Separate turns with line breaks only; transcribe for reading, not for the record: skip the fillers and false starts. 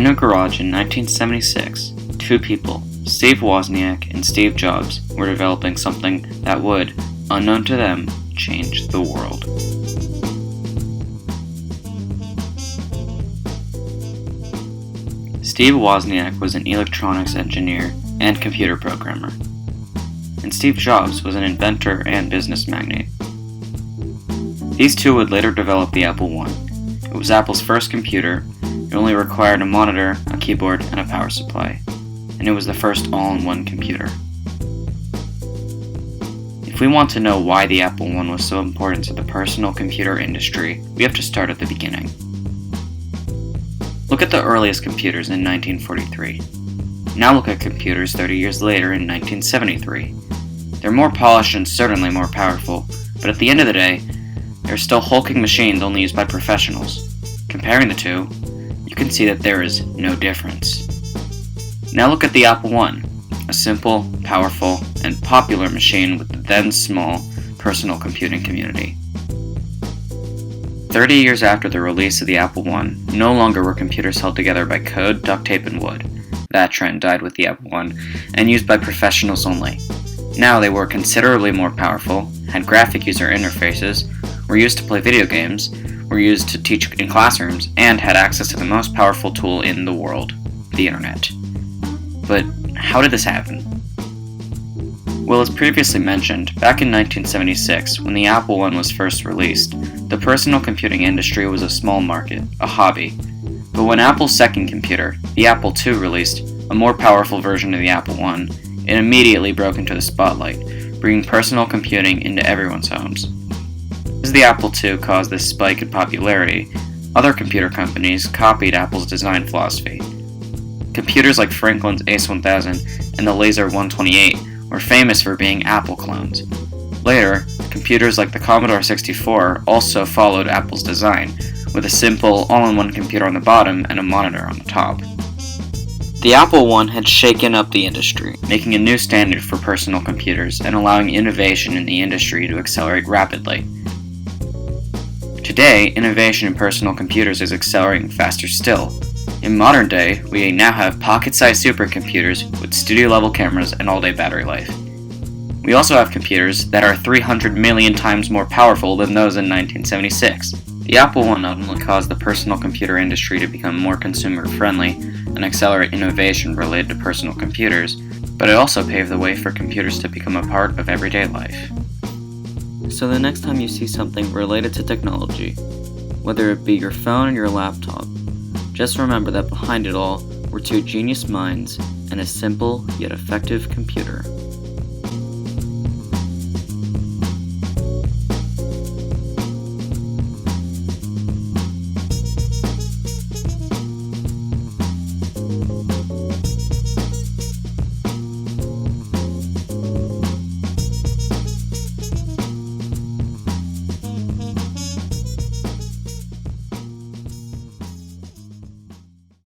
In a garage in 1976, two people, Steve Wozniak and Steve Jobs, were developing something that would, unknown to them, change the world. Steve Wozniak was an electronics engineer and computer programmer, and Steve Jobs was an inventor and business magnate. These two would later develop the Apple I. It was Apple's first computer. It only required a monitor, a keyboard, and a power supply, and it was the first all-in-one computer. If we want to know why the Apple I was so important to the personal computer industry, we have to start at the beginning. Look at the earliest computers in 1943. Now look at computers 30 years later in 1973. They're more polished and certainly more powerful, but at the end of the day, they're still hulking machines only used by professionals. Comparing the two, you can see that there is no difference. Now look at the Apple I, a simple, powerful, and popular machine with the then small personal computing community. 30 years after the release of the Apple I, no longer were computers held together by code, duct tape, and wood. That trend died with the Apple I, and used by professionals only. Now they were considerably more powerful, had graphic user interfaces, were used to play video games, were used to teach in classrooms, and had access to the most powerful tool in the world, the internet. But how did this happen? Well, as previously mentioned, back in 1976, when the Apple I was first released, the personal computing industry was a small market, a hobby. But when Apple's second computer, the Apple II, released a more powerful version of the Apple I, it immediately broke into the spotlight, bringing personal computing into everyone's homes. As the Apple II caused this spike in popularity, other computer companies copied Apple's design philosophy. Computers like Franklin's Ace 1000 and the Laser 128 were famous for being Apple clones. Later, computers like the Commodore 64 also followed Apple's design, with a simple all-in-one computer on the bottom and a monitor on the top. The Apple I had shaken up the industry, making a new standard for personal computers and allowing innovation in the industry to accelerate rapidly. Today, innovation in personal computers is accelerating faster still. In modern day, we now have pocket-sized supercomputers with studio-level cameras and all-day battery life. We also have computers that are 300 million times more powerful than those in 1976. The Apple I not only caused the personal computer industry to become more consumer-friendly and accelerate innovation related to personal computers, but it also paved the way for computers to become a part of everyday life. So the next time you see something related to technology, whether it be your phone or your laptop, just remember that behind it all were two genius minds and a simple yet effective computer.